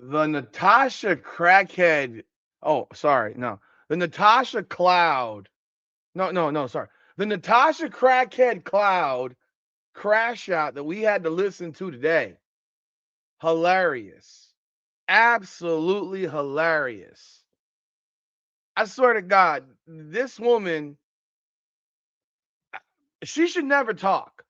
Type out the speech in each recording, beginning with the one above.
The Natasha Crackhead. Oh, sorry. No. The Natasha Cloud. No, sorry. The Natasha Crackhead Cloud crash out that we had to listen to today. Hilarious. Absolutely hilarious. I swear to God, this woman, she should never talk.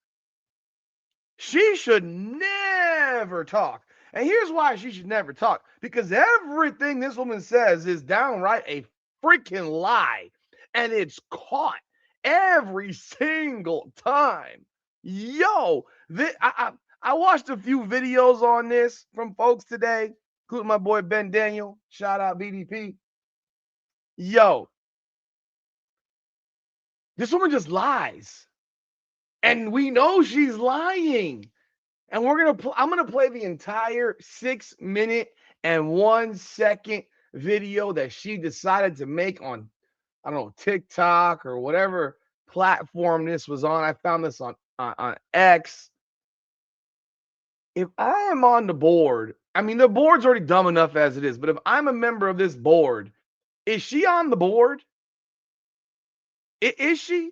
She should never talk. And here's why she should never talk. Because everything this woman says is downright a freaking lie. And it's caught every single time. Yo, I watched a few videos on this from folks today, including my boy Ben Daniel. Shout out BDP. Yo, this woman just lies. And we know she's lying. And I'm gonna play the entire 6 minute and 1 second video that she decided to make on, I don't know, TikTok or whatever platform this was on. I found this on X. If I am on the board, I mean the board's already dumb enough as it is, but if I'm a member of this board, is she on the board? Is she?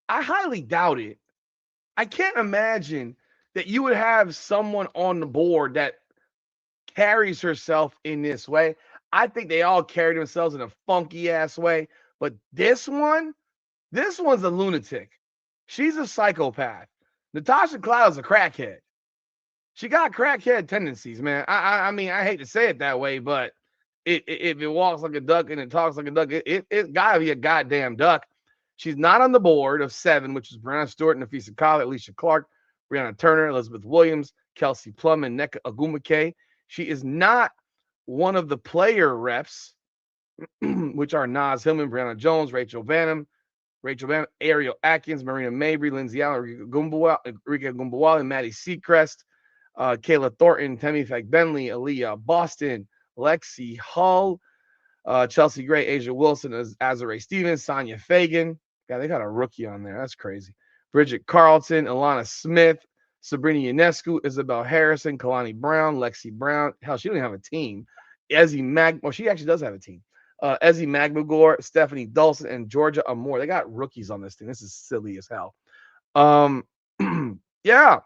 I highly doubt it. I can't imagine that you would have someone on the board that carries herself in this way. I think they all carry themselves in a funky ass way, but this one's a lunatic. She's a psychopath. Natasha Cloud's a crackhead. She got crackhead tendencies, man. I mean, I hate to say it that way, but if it walks like a duck and it talks like a duck, it gotta be a goddamn duck. She's not on the board of 7, which is Brianna Stewart, Nafisa Khalid, Alicia Clark, Brianna Turner, Elizabeth Williams, Kelsey Plum, and Nneka Ogwumike. She is not one of the player reps, which are Naz Hillman, Brianna Jones, Rachel Vanham, Ariel Atkins, Marina Mabry, Lindsay Allen, Rika Gumbawale, Maddie Seacrest, Kayla Thornton, Temi Bentley, Aaliyah Boston, Lexi Hull, Chelsea Gray, Asia Wilson, Azare Stevens, Sonia Fagan. Yeah, they got a rookie on there. That's crazy. Bridget Carlton, Alana Smith, Sabrina Ionescu, Isabel Harrison, Kalani Brown, Lexi Brown. Hell, she don't have a team. She actually does have a team. Ezzy Magmagor, Stephanie Dawson, and Georgia Amore. They got rookies on this thing. This is silly as hell. Yeah.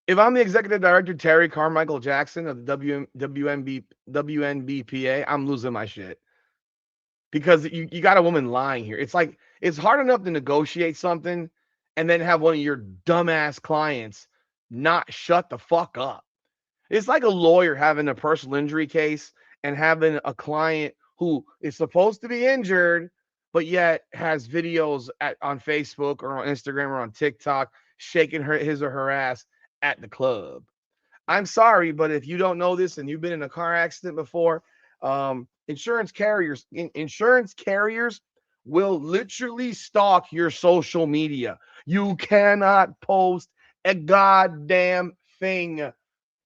If I'm the executive director, Terry Carmichael Jackson of the WNBPA, I'm losing my shit. Because you got a woman lying here. It's like, it's hard enough to negotiate something and then have one of your dumbass clients not shut the fuck up. It's like a lawyer having a personal injury case and having a client who is supposed to be injured, but yet has videos on Facebook or on Instagram or on TikTok shaking his or her ass at the club. I'm sorry, but if you don't know this and you've been in a car accident before, insurance carriers will literally stalk your social media. You cannot post a goddamn thing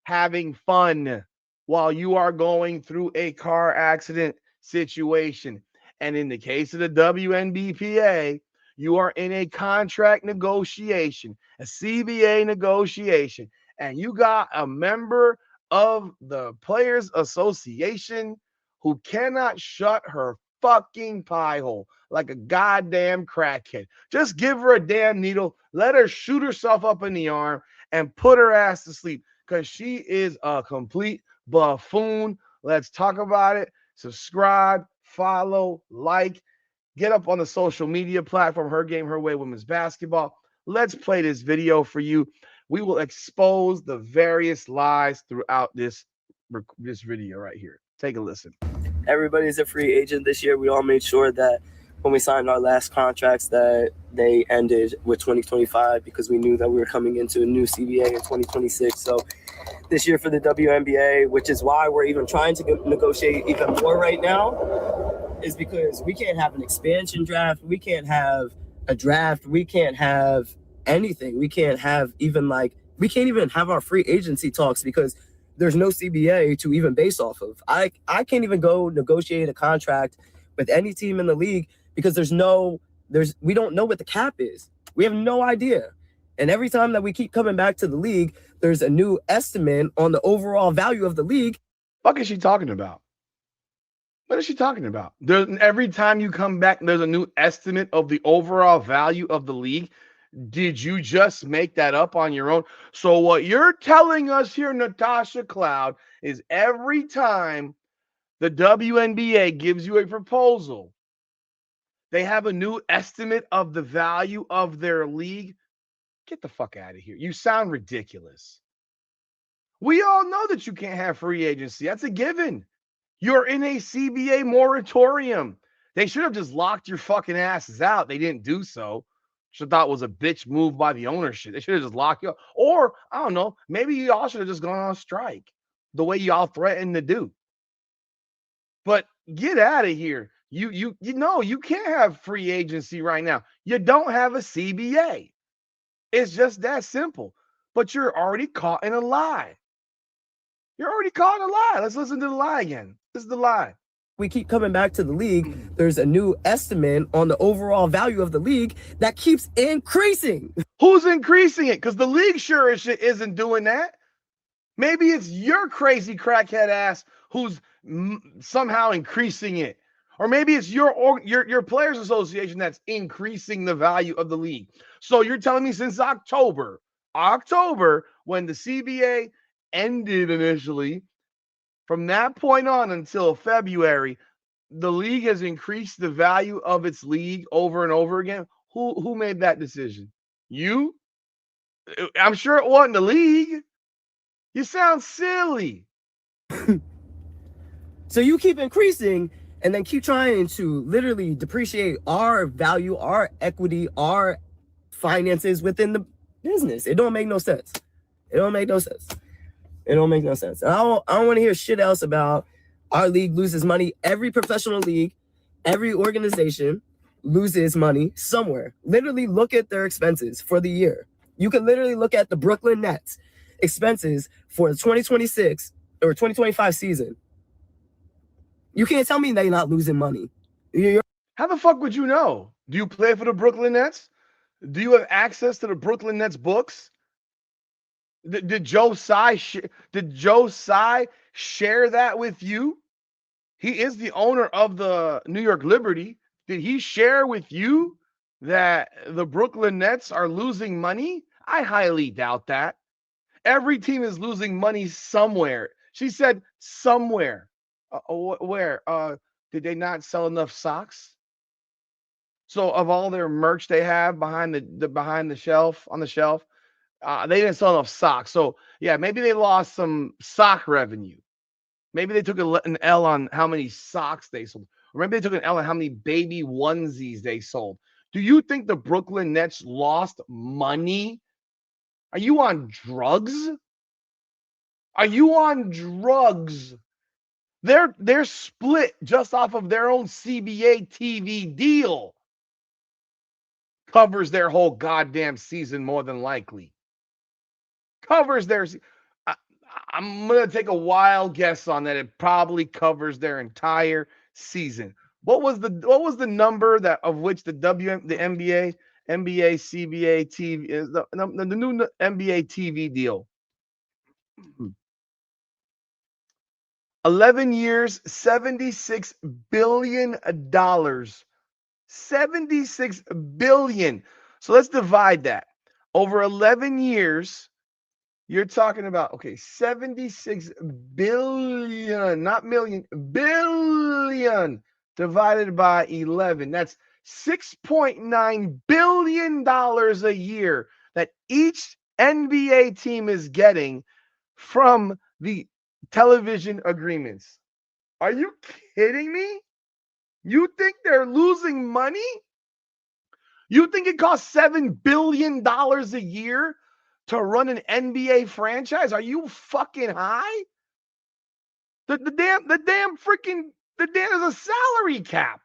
having fun while you are going through a car accident situation. And in the case of the WNBPA, you are in a contract negotiation, a CBA negotiation, and you got a member of the Players Association who cannot shut her fucking pie hole like a goddamn crackhead. Just give her a damn needle, let her shoot herself up in the arm, and put her ass to sleep because she is a complete buffoon. Let's talk about it. Subscribe, follow, like, get up on the social media platform, Her Game, Her Way Women's Basketball. Let's play this video for you. We will expose the various lies throughout this video right here. Take a listen. Everybody's a free agent this year. We all made sure that when we signed our last contracts that they ended with 2025 because we knew that we were coming into a new CBA in 2026. So this year for the WNBA, which is why we're even trying to negotiate even more right now, is because we can't have an expansion draft. We can't have a draft. We can't have anything. We can't even have our free agency talks because there's no CBA to even base off of. I can't even go negotiate a contract with any team in the league because we don't know what the cap is. We have no idea. And every time that we keep coming back to the league, there's a new estimate on the overall value of the league. Fuck is she talking about? What is she talking about? Every time you come back, there's a new estimate of the overall value of the league. Did you just make that up on your own? So what you're telling us here, Natasha Cloud, is every time the WNBA gives you a proposal, they have a new estimate of the value of their league. Get the fuck out of here. You sound ridiculous. We all know that you can't have free agency. That's a given. You're in a CBA moratorium. They should have just locked your fucking asses out. They didn't do so. Which I thought was a bitch move by the ownership. They should have just locked you up. Or, I don't know, maybe y'all should have just gone on strike the way y'all threatened to do. But get out of here. You know you can't have free agency right now. You don't have a CBA. It's just that simple. But you're already caught in a lie. You're already caught in a lie. Let's listen to the lie again. This is the lie. We keep coming back to the league. There's a new estimate on the overall value of the league that keeps increasing. Who's increasing it? Because the league sure as shit isn't doing that. Maybe it's your crazy crackhead ass who's somehow increasing it. Or maybe it's your players association that's increasing the value of the league. So you're telling me since October, when the CBA ended initially, from that point on until February, the league has increased the value of its league over and over again. Who made that decision? You? I'm sure it wasn't the league. You sound silly. So you keep increasing and then keep trying to literally depreciate our value, our equity, our finances within the business. It don't make no sense. It don't make no sense. It don't make no sense. I don't want to hear shit else about our league loses money. Every professional league, every organization loses money somewhere. Literally look at their expenses for the year. You can literally look at the Brooklyn Nets expenses for the 2026 or 2025 season. You can't tell me they're not losing money. How the fuck would you know? Do you play for the Brooklyn Nets? Do you have access to the Brooklyn Nets books? Did Joe Tsai share that with you? He is the owner of the New York Liberty. Did he share with you that the Brooklyn Nets are losing money? I highly doubt that. Every team is losing money somewhere. She said somewhere. Where? Did they not sell enough socks? So of all their merch they have behind the shelf on the shelf, they didn't sell enough socks. So yeah, maybe they lost some sock revenue. Maybe they took an L on how many socks they sold, or maybe they took an L on how many baby onesies they sold. Do you think the Brooklyn Nets lost money? Are you on drugs? Are you on drugs? They're split just off of their own CBA TV deal. Covers their whole goddamn season more than likely. Covers their. I'm gonna take a wild guess on that. It probably covers their entire season. What was the number that of which the NBA, CBA TV is the new NBA TV deal? 11 years, $76 billion. $76 billion. So let's divide that. Over 11 years, you're talking about, okay, 76 billion, not million, billion divided by 11. That's $6.9 billion a year that each NBA team is getting from the television agreements. Are you kidding me? You think they're losing money? You think it costs $7 billion a year to run an NBA franchise? Are you fucking high? The damn is a salary cap.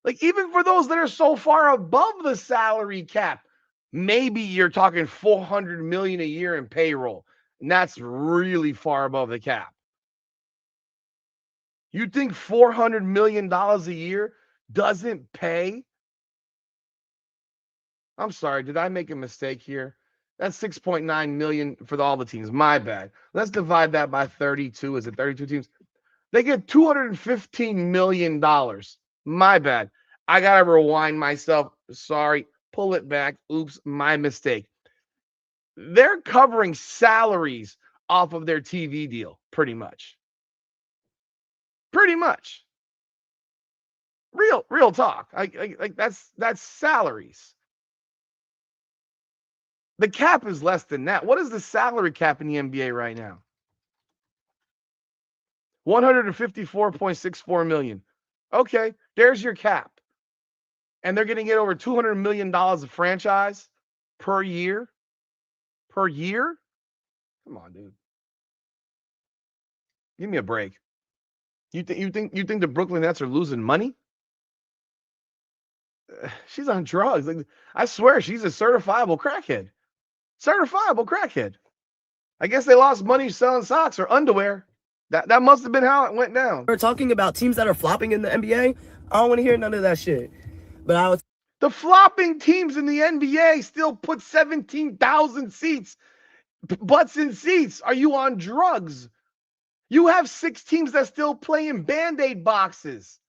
Like, even for those that are so far above the salary cap, maybe you're talking $400 million a year in payroll. And that's really far above the cap. You think $400 million a year doesn't pay I'm sorry. Did I make a mistake here? That's 6.9 million for all the teams. My bad. Let's divide that by 32. Is it 32 teams? They get $215 million. My bad. I got to rewind myself. Sorry. Pull it back. Oops, my mistake. They're covering salaries off of their TV deal, pretty much. Pretty much. Real talk. Like that's salaries. The cap is less than that. What is the salary cap in the NBA right now? 154.64 million. Okay, there's your cap. And they're going to get over $200 million of franchise per year. Per year? Come on, dude. Give me a break. You think the Brooklyn Nets are losing money? She's on drugs. Like, I swear she's a certifiable crackhead. Certifiable crackhead. I guess they lost money selling socks or underwear. That must have been how it went down. We're talking about teams that are flopping in the NBA. I don't want to hear none of that shit. But the flopping teams in the NBA still put 17,000 seats, butts in seats. Are you on drugs? You have 6 teams that still play in Band-Aid boxes.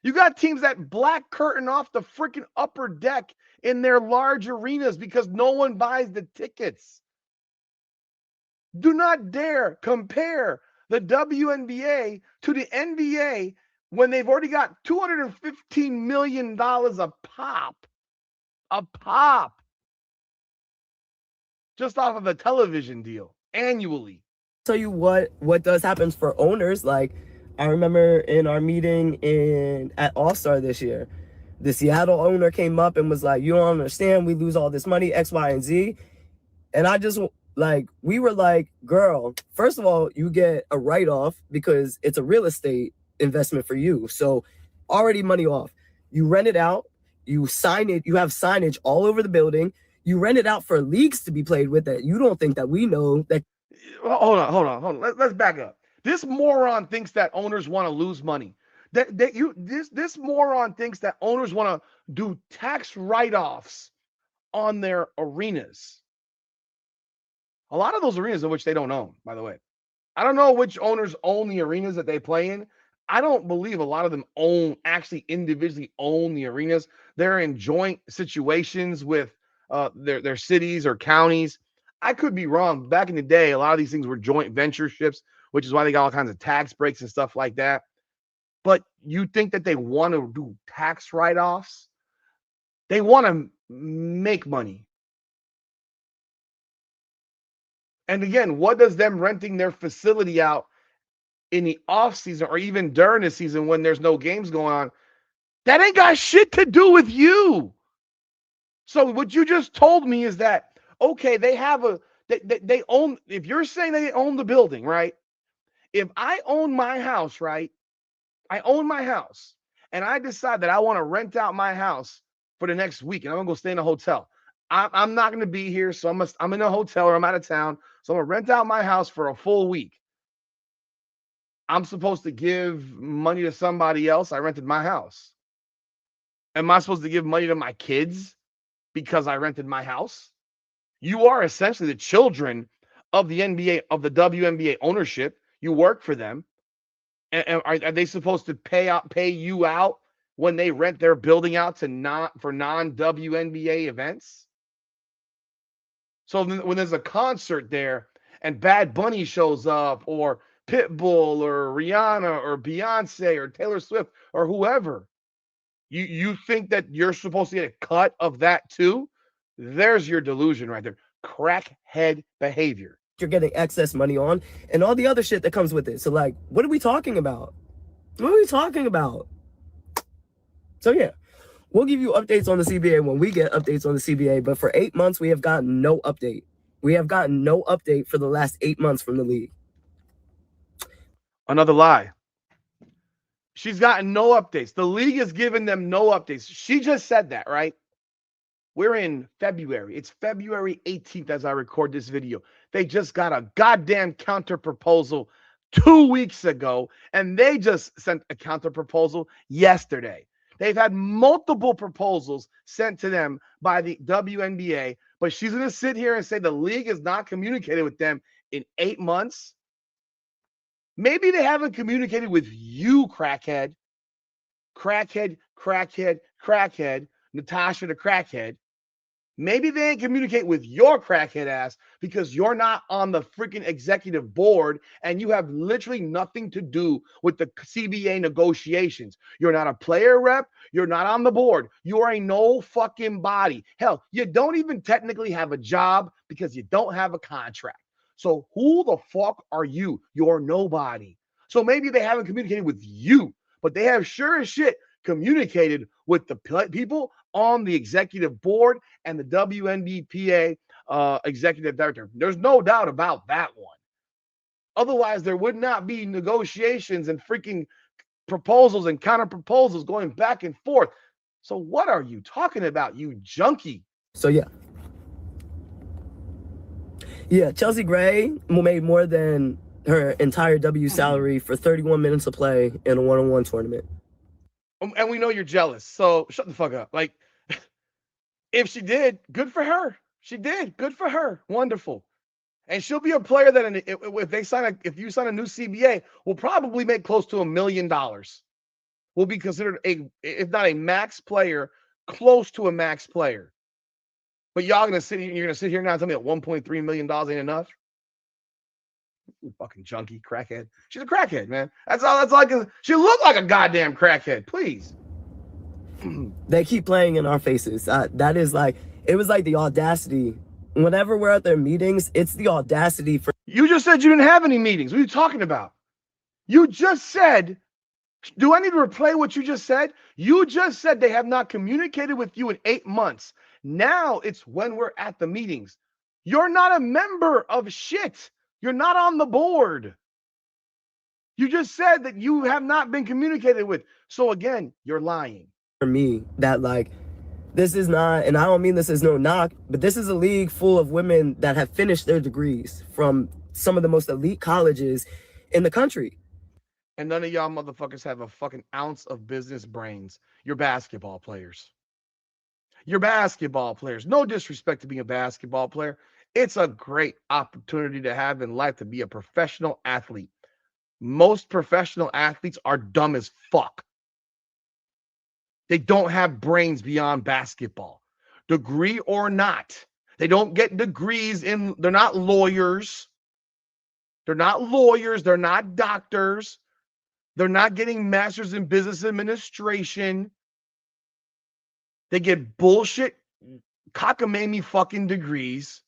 You got teams that black curtain off the freaking upper deck in their large arenas because no one buys the tickets. Do not dare compare the WNBA to the NBA when they've already got $215 million a pop. A pop. Just off of a television deal annually. Tell you what does happen for owners. Like, I remember in our meeting at All-Star this year, the Seattle owner came up and was like, you don't understand, we lose all this money, X, Y, and Z. And I just, like, we were like, girl, first of all, you get a write-off because it's a real estate investment for you. So already money off. You rent it out, you sign it, you have signage all over the building, you rent it out for leagues to be played with that you don't think that we know that. Hold on. Let's back up. This moron thinks that owners want to lose money. This moron thinks that owners want to do tax write-offs on their arenas. A lot of those arenas in which they don't own, by the way. I don't know which owners own the arenas that they play in. I don't believe a lot of them actually individually own the arenas. They're in joint situations with their cities or counties. I could be wrong. Back in the day, a lot of these things were joint ventureships, which is why they got all kinds of tax breaks and stuff like that. But you think that they want to do tax write-offs? They want to make money. And again, what does them renting their facility out in the off season or even during the season when there's no games going on, that ain't got shit to do with you. So what you just told me is that, okay, they have they own, if you're saying they own the building, right? If I own my house, right? I own my house and I decide that I want to rent out my house for the next week and I'm going to go stay in a hotel. I'm not going to be here. So I'm in a hotel or I'm out of town. So I'm going to rent out my house for a full week. I'm supposed to give money to somebody else. I rented my house. Am I supposed to give money to my kids because I rented my house? You are essentially the children of the NBA, of the WNBA ownership. You work for them. And are they supposed to pay you out when they rent their building out to non-WNBA events? So when there's a concert there and Bad Bunny shows up or Pitbull or Rihanna or Beyonce or Taylor Swift or whoever, you think that you're supposed to get a cut of that too? There's your delusion right there. Crackhead behavior. You're getting excess money on and all the other shit that comes with it. So like, what are we talking about? What are we talking about? So yeah, we'll give you updates on the CBA when we get updates on the CBA. But for 8 months, we have gotten no update. We have gotten no update for the last 8 months from the league. Another lie. She's gotten no updates. The league has given them no updates. She just said that, right? We're in February. It's February 18th as I record this video. They just got a goddamn counter proposal 2 weeks ago, and they just sent a counter proposal yesterday. They've had multiple proposals sent to them by the WNBA, but she's going to sit here and say the league has not communicated with them in 8 months. Maybe they haven't communicated with you, crackhead. Crackhead, crackhead, crackhead, Natasha the crackhead. Maybe they ain't communicate with your crackhead ass because you're not on the freaking executive board and you have literally nothing to do with the CBA negotiations. You're not a player rep. You're not on the board. You are a no fucking body. Hell, you don't even technically have a job because you don't have a contract. So who the fuck are you? You're nobody. So maybe they haven't communicated with you, but they have sure as shit communicated with the people on the executive board and the WNBPA executive director. There's no doubt about that one. Otherwise, there would not be negotiations and freaking proposals and counter proposals going back and forth. So what are you talking about, you junkie? So yeah, Chelsea Gray made more than her entire W salary for 31 minutes of play in a one-on-one tournament. And we know you're jealous, so shut the fuck up. Like, if she did, good for her. She did, good for her. Wonderful. And she'll be a player that if you sign a new CBA, will probably make close to $1 million. Will be considered if not a max player, close to a max player. But you're gonna sit here now and tell me that $1.3 million ain't enough? You fucking junkie, crackhead. She's a crackhead, man. That's all I can. She looked like a goddamn crackhead. Please. They keep playing in our faces. That is like, it was like the audacity. Whenever we're at their meetings, it's the audacity for. You just said you didn't have any meetings. What are you talking about? You just said, do I need to replay what you just said? You just said they have not communicated with you in 8 months. Now it's when we're at the meetings. You're not a member of shit. You're not on the board. You just said that you have not been communicated with. So again, you're lying. For me, that like, this is not, and I don't mean this as no knock, but this is a league full of women that have finished their degrees from some of the most elite colleges in the country. And none of y'all motherfuckers have a fucking ounce of business brains. You're basketball players. You're basketball players. No disrespect to being a basketball player. It's a great opportunity to have in life to be a professional athlete. Most professional athletes are dumb as fuck. They don't have brains beyond basketball. Degree or not. They don't get degrees they're not lawyers. They're not lawyers. They're not doctors. They're not getting masters in business administration. They get bullshit cockamamie fucking degrees.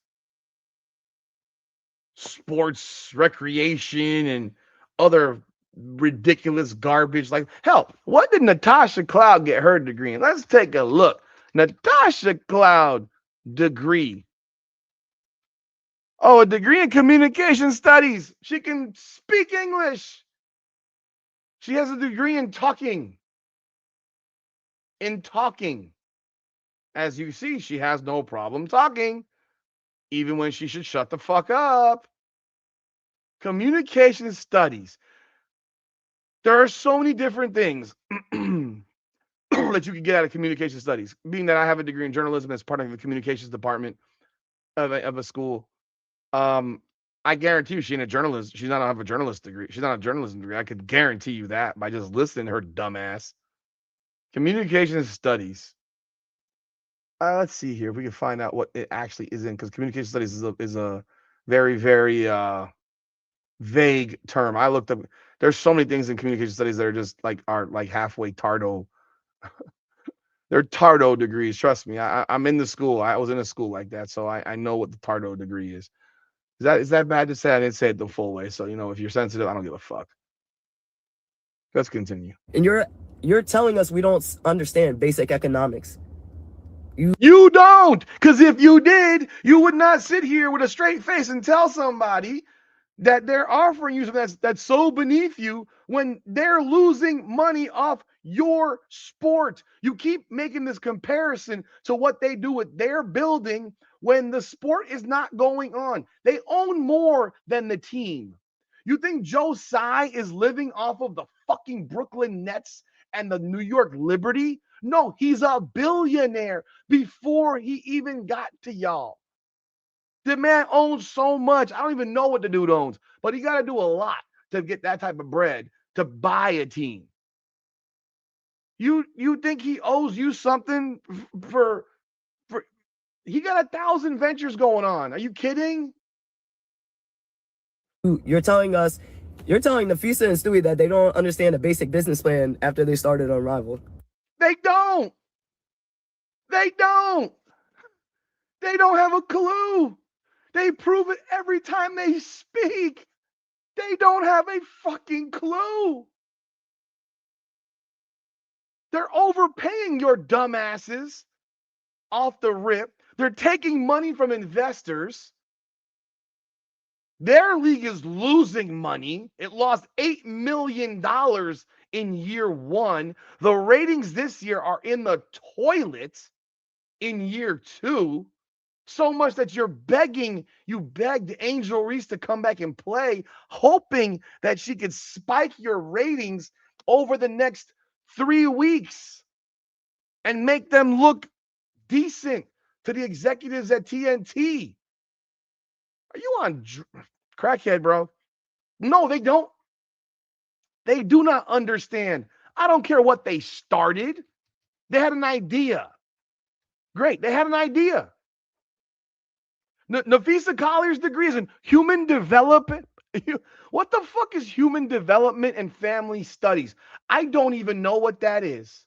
Sports, recreation, and other ridiculous garbage. Like, hell, what did Natasha Cloud get her degree in? Let's take a look. Natasha Cloud degree. Oh, a degree in communication studies. She can speak English. She has a degree in talking. As you see, she has no problem talking, even when she should shut the fuck up. Communication studies. There are so many different things that you can get out of communication studies. Being that I have a degree in journalism as part of the communications department of a school, I guarantee you she's not have a journalist degree. She's not a journalism degree. I could guarantee you that by just listening to her dumbass. Communication studies. Let's see here if we can find out what it actually is in, because communication studies is a very, very vague term. I looked up. There's so many things in communication studies that are just are halfway tardo. They're tardo degrees. Trust me. I'm in the school. I was in a school like that, so I know what the tardo degree is. Is that bad to say? I didn't say it the full way. So if you're sensitive, I don't give a fuck. Let's continue. And you're telling us we don't understand basic economics. You don't, because if you did, you would not sit here with a straight face and tell somebody that they're offering you something that's so beneath you when they're losing money off your sport. You keep making this comparison to what they do with their building when the sport is not going on. They own more than the team. You think Joe Tsai is living off of the fucking Brooklyn Nets and the New York Liberty. No, he's a billionaire before he even got to y'all. The man owns so much. I don't even know what the dude owns, but he got to do a lot to get that type of bread to buy a team. You think he owes you something for he got 1,000 ventures going on. Are you kidding? You're telling Nafisa and Stewie that they don't understand a basic business plan after they started Unrivaled. They don't. They don't. They don't have a clue. They prove it every time they speak. They don't have a fucking clue. They're overpaying your dumbasses off the rip. They're taking money from investors. Their league is losing money. It lost $8 million in year one. The ratings this year are in the toilet in year two. So much that you begged Angel Reese to come back and play, hoping that she could spike your ratings over the next 3 weeks and make them look decent to the executives at TNT. Are you on Crackhead, bro? No, they don't. They do not understand. I don't care what they started. They had an idea. Great. They had an idea. Nafisa Collier's degree is in human development. What the fuck is human development and family studies? I don't even know what that is.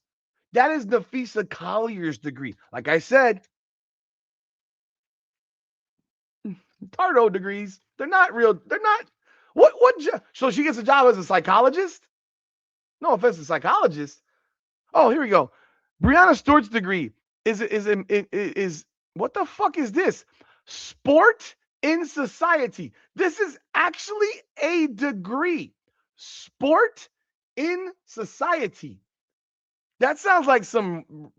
That is Nafisa Collier's degree. Like I said, Tardo degrees. They're not real. They're not. So she gets a job as a psychologist? No offense to psychologists. Oh, here we go. Brianna Stewart's degree is what the fuck is this? Sport in society. This is actually a degree. Sport in society. That sounds like some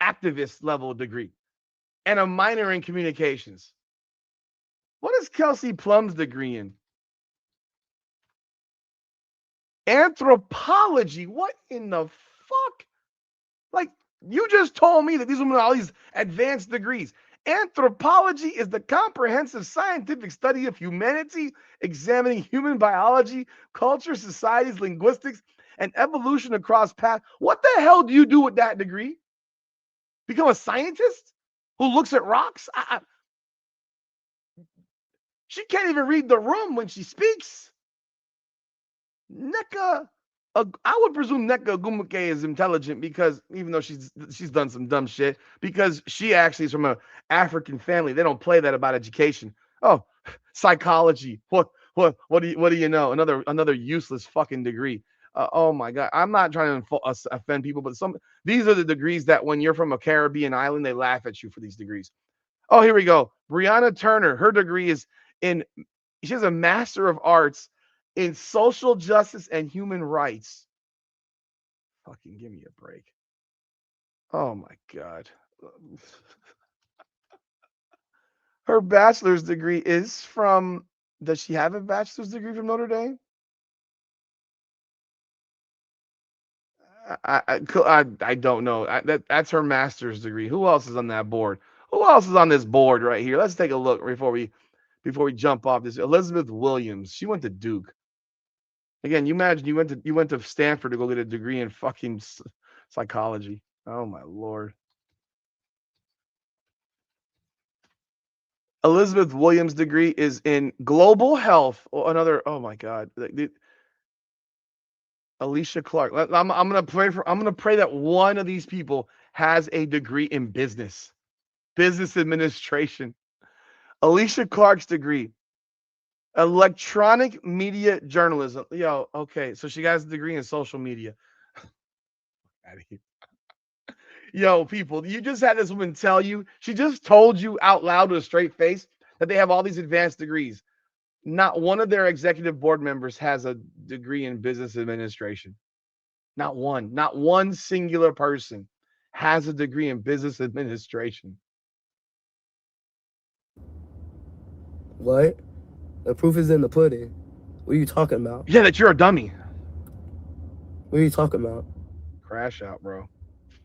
activist level degree. And a minor in communications. What is Kelsey Plum's degree in? Anthropology. What in the fuck? Like, you just told me that these women are all these advanced degrees. Anthropology is the comprehensive scientific study of humanity, examining human biology, culture, societies, linguistics, and evolution across paths. What the hell do you do with that degree? Become a scientist who looks at rocks? She can't even read the room when she speaks. Neka, I would presume Neka Gumuke is intelligent because even though she's done some dumb shit, because she actually is from an African family. They don't play that about education. Oh, psychology. What do you know? Another useless fucking degree. Oh my God. I'm not trying to offend people, but these are the degrees that when you're from a Caribbean island, they laugh at you for these degrees. Oh, here we go. Brianna Turner, her degree is she has a Master of Arts in social justice and human rights. Fucking give me a break. Oh my God. Her bachelor's degree is from, does she have a bachelor's degree from Notre Dame? I don't know. That's her master's degree. Who else is on that board? Who else is on this board right here? Let's take a look before we jump off this. Elizabeth Williams. She went to Duke. Again, you imagine you went to Stanford to go get a degree in fucking psychology. Oh my Lord. Elizabeth Williams' degree is in global health. Oh my God. Alicia Clark. I'm gonna pray that one of these people has a degree in business administration. Alicia Clark's degree, electronic media journalism. Yo, okay, so she has a degree in social media. Yo, people, you just had this woman tell you, she just told you out loud with a straight face that they have all these advanced degrees. Not one of their executive board members has a degree in business administration. Not one singular person has a degree in business administration. What? The proof is in the pudding. What are you talking about? Yeah, that you're a dummy. What are you talking about? crash out, bro.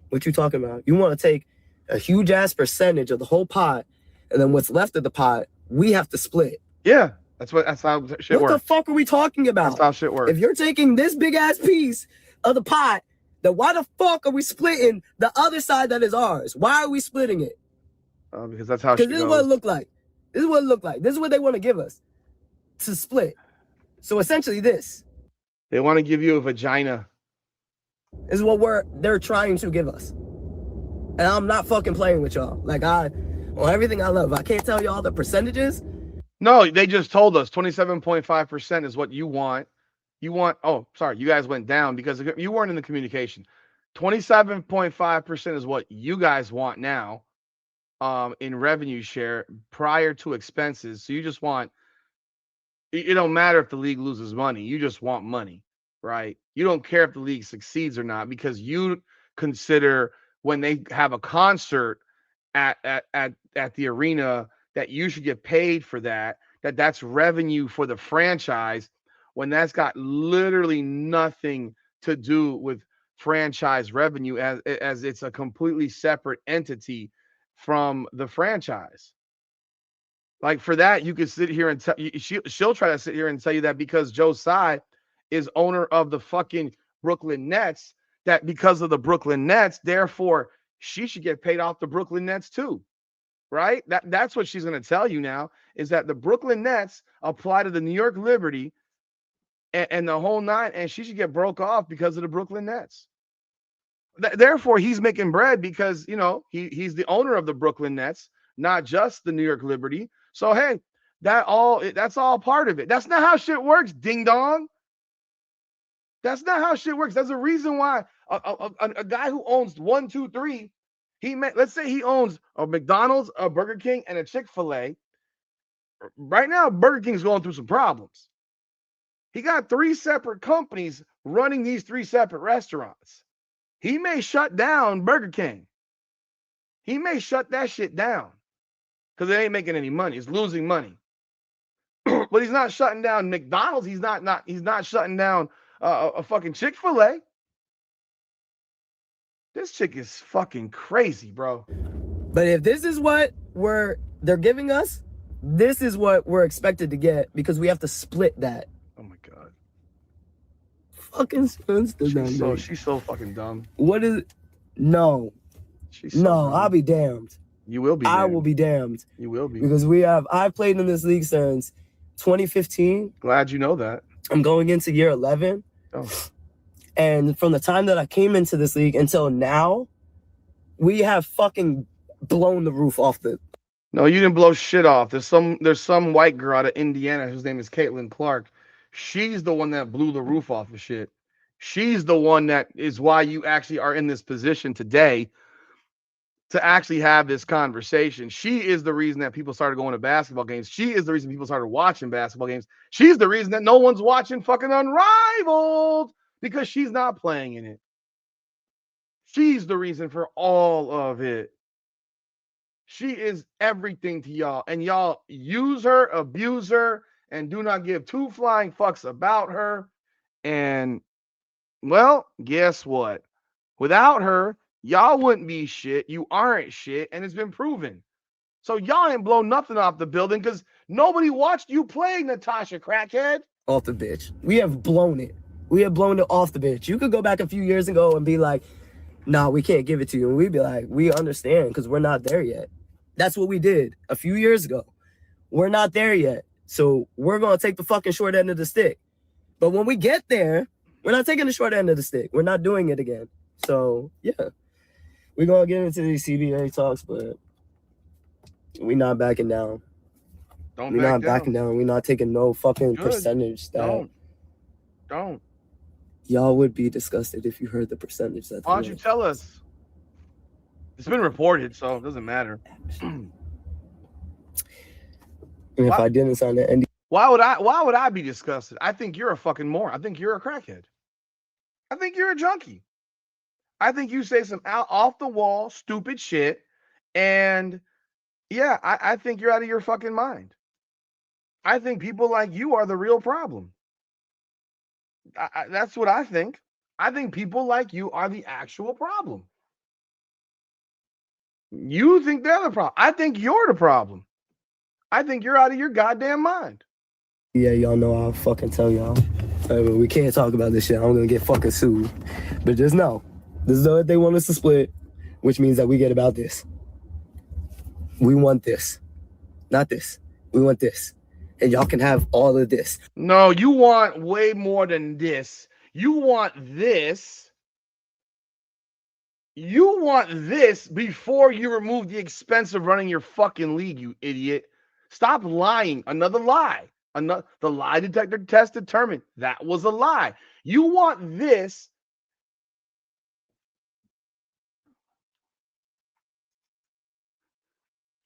What you talking about? You want to take a huge ass percentage of the whole pot, and then what's left of the pot, we have to split. Yeah, that's how shit works. What the fuck are we talking about? That's how shit works. If you're taking this big ass piece of the pot, then why the fuck are we splitting the other side that is ours? Why are we splitting it? Because that's how shit goes. Because this is what it looked like. This is what it looked like. This is what they want to give us to split. So essentially this. They want to give you a vagina. This is what they're trying to give us. And I'm not fucking playing with y'all. Like on everything I love. I can't tell y'all the percentages. No, they just told us 27.5% is what you want. You want, oh, sorry, you guys went down because you weren't in the communication. 27.5% is what you guys want now in revenue share prior to expenses. So you just want, it don't matter if the league loses money. You just want money, right? You don't care if the league succeeds or not because you consider when they have a concert at the arena that you should get paid for that's revenue for the franchise when that's got literally nothing to do with franchise revenue as it's a completely separate entity from the franchise. Like for that, you could sit here and she'll try to sit here and tell you that because Joe Tsai is owner of the fucking Brooklyn Nets, that because of the Brooklyn Nets, therefore she should get paid off the Brooklyn Nets too. Right? That's what she's going to tell you now is that the Brooklyn Nets apply to the New York Liberty and the whole nine, and she should get broke off because of the Brooklyn Nets. Therefore, he's making bread because, you know, he's the owner of the Brooklyn Nets, not just the New York Liberty. So, hey, that's all part of it. That's not how shit works, ding dong. That's not how shit works. There's a reason why a guy who owns 1, 2, 3, let's say he owns a McDonald's, a Burger King, and a Chick-fil-A. Right now, Burger King's going through some problems. He got 3 separate companies running these 3 separate restaurants. He may shut down Burger King. He may shut that shit down because it ain't making any money. It's losing money. But he's not shutting down McDonald's. He's not shutting down a fucking Chick-fil-A. This chick is fucking crazy, bro. But if this is what they're giving us, this is what we're expected to get because we have to split that. Oh my god. Fucking She's so fucking dumb. What is it? No. She's so dumb. I'll be damned. You will be damned. I will be damned. You will be. Because I've played in this league since 2015. Glad you know that. I'm going into year 11. Oh. And from the time that I came into this league until now, we have fucking blown the roof off the. No, you didn't blow shit off. There's some white girl out of Indiana whose name is Caitlin Clark. She's the one that blew the roof off of shit. She's the one that is why you actually are in this position today to actually have this conversation. She is the reason that people started going to basketball games. She is the reason people started watching basketball games. She's the reason that no one's watching fucking Unrivaled because she's not playing in it. She's the reason for all of it. She is everything to y'all. And y'all use her, abuse her, and do not give 2 flying fucks about her. And, well, guess what? Without her, y'all wouldn't be shit. You aren't shit. And it's been proven. So y'all ain't blown nothing off the building because nobody watched you play, Natasha Crackhead. Off the bitch. We have blown it. We have blown it off the bitch. You could go back a few years ago and be like, nah, we can't give it to you. And we'd be like, we understand because we're not there yet. That's what we did a few years ago. We're not there yet. So we're going to take the fucking short end of the stick. But when we get there, we're not taking the short end of the stick. We're not doing it again. So, yeah. We're going to get into these CBA talks, but we're not backing down. We're not backing down. We're not taking no fucking percentage that. Don't. Y'all would be disgusted if you heard the percentage that. Why don't you tell us? It's been reported, so it doesn't matter. And if I didn't sign the NDA. Why would I be disgusted? I think you're a fucking moron. I think you're a crackhead. I think you're a junkie. I think you say some off the wall, stupid shit. And yeah, I think you're out of your fucking mind. I think people like you are the real problem. That's what I think. I think people like you are the actual problem. You think they're the problem. I think you're the problem. I think you're out of your goddamn mind. Yeah, y'all know I'll fucking tell y'all. We can't talk about this shit. I'm gonna get fucking sued. But just know, this is what they want us to split, which means that we get about this. We want this, not this. We want this. And y'all can have all of this. No, you want way more than this. You want this. You want this before you remove the expense of running your fucking league, you idiot. Stop lying. Another lie. The lie detector test determined that was a lie. You want this.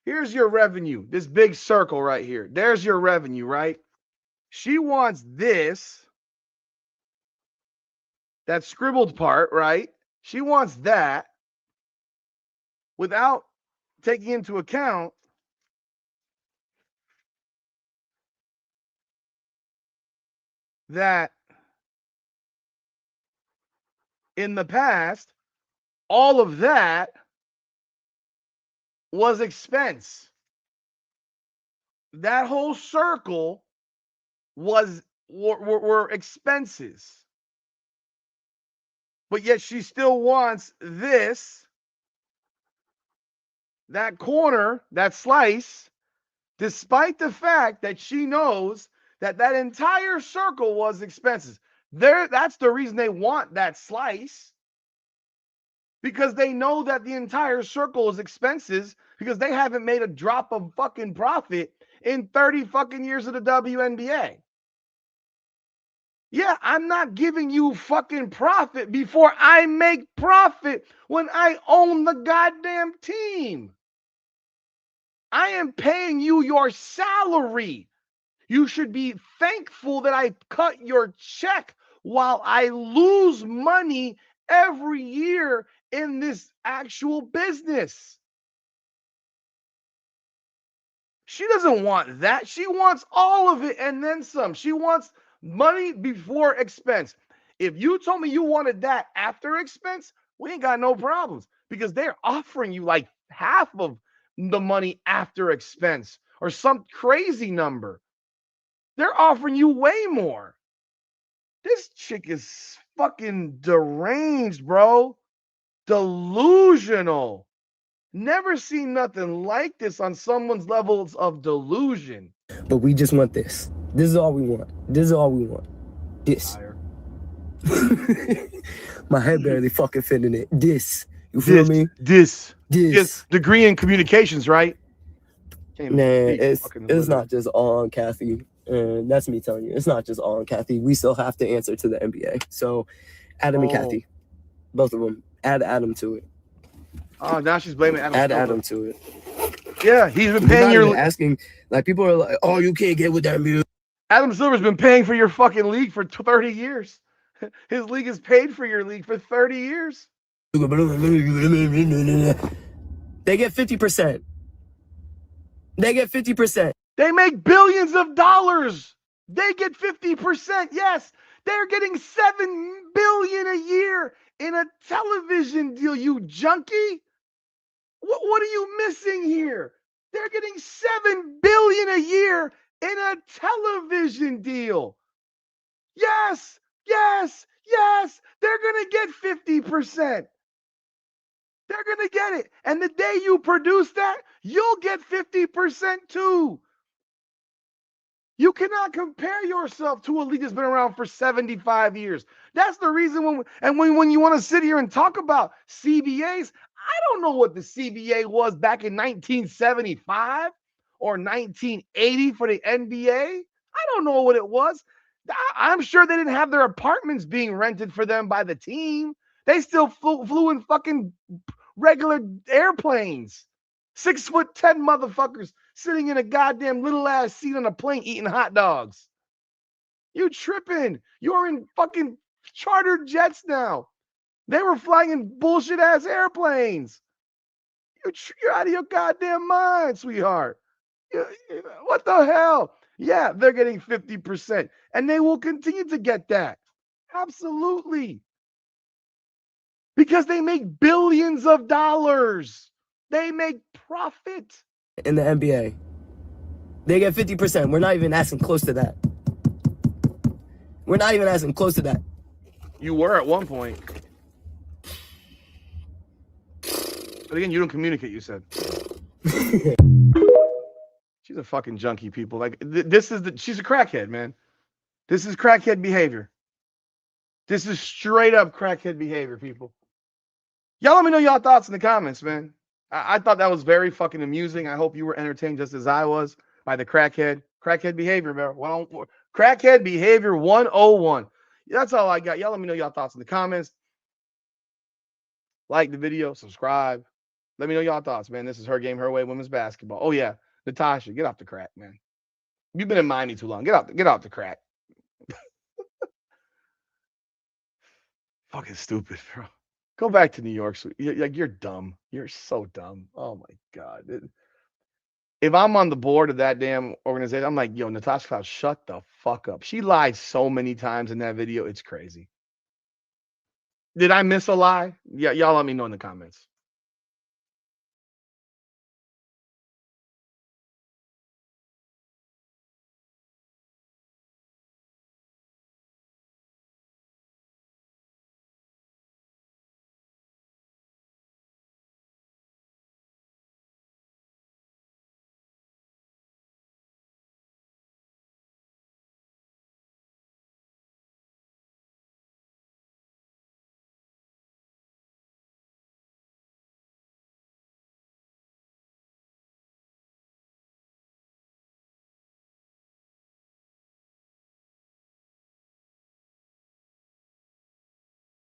Here's your revenue. This big circle right here. There's your revenue, right? She wants this. That scribbled part, right? She wants that without taking into account that in the past, all of that was expense. That whole circle were expenses. But yet she still wants this, that corner, that slice, despite the fact that she knows that that entire circle was expenses. That's the reason they want that slice, because they know that the entire circle is expenses, because they haven't made a drop of fucking profit in 30 fucking years of the WNBA. Yeah, I'm not giving you fucking profit before I make profit when I own the goddamn team. I am paying you your salary. You should be thankful that I cut your check while I lose money every year in this actual business. She doesn't want that. She wants all of it and then some. She wants money before expense. If you told me you wanted that after expense, we ain't got no problems, because they're offering you like half of the money after expense or some crazy number. They're offering you way more. This chick is fucking deranged, bro. Delusional. Never seen nothing like this on someone's levels of delusion. But we just want this. This is all we want. This is all we want. This. My head barely fucking fit in it. This. You feel me? This. This. Degree in communications, right? Man, it's not just on Kathy. And that's me telling you. It's not just on Kathy. We still have to answer to the NBA. So Adam and Kathy. Both of them. Add Adam to it. Oh, now she's blaming Adam. Add Adam to it. Yeah, he's been paying your asking. Like, people are like, "Oh, you can't get with that music." Adam Silver's been paying for your fucking league for 30 years. His league has paid for your league for 30 years. They get 50%. They get 50%. They make billions of dollars. They get 50%. Yes, they're getting $7 billion a year in a television deal, you junkie. What are you missing here? They're getting $7 billion a year in a television deal. Yes, yes, yes. They're going to get 50%. They're going to get it. And the day you produce that, you'll get 50% too. You cannot compare yourself to a league that's been around for 75 years. That's the reason when you want to sit here and talk about CBAs, I don't know what the CBA was back in 1975 or 1980 for the NBA. I don't know what it was. I'm sure they didn't have their apartments being rented for them by the team. They still flew in fucking regular airplanes. 6'10" motherfuckers sitting in a goddamn little ass seat on a plane eating hot dogs. You tripping. You're in fucking chartered jets now. They were flying in bullshit ass airplanes. You're out of your goddamn mind, sweetheart. What the hell? Yeah, they're getting 50%. And they will continue to get that. Absolutely. Because they make billions of dollars. They make profit. In the NBA, they get 50%. We're not even asking close to that. We're not even asking close to that. You were at one point. But again, you don't communicate, you said. She's a fucking junkie, people. Like, she's a crackhead, man. This is crackhead behavior. This is straight up crackhead behavior, people. Y'all let me know y'all thoughts in the comments, man. I thought that was very fucking amusing. I hope you were entertained just as I was by the crackhead behavior, man. Well, crackhead behavior 101. That's all I got. Y'all let me know y'all thoughts in the comments. Like the video, subscribe. Let me know y'all thoughts, man. This is Her Game, Her Way, women's basketball. Oh yeah, Natasha, get off the crack, man. You've been in Miami too long. Get off the crack. Fucking stupid, bro. Go back to New York. You're dumb. You're so dumb. Oh my god. If I'm on the board of that damn organization, I'm like, yo, Natasha Cloud, shut the fuck up. She lied so many times in that video. It's crazy. Did I miss a lie? Yeah, y'all let me know in the comments.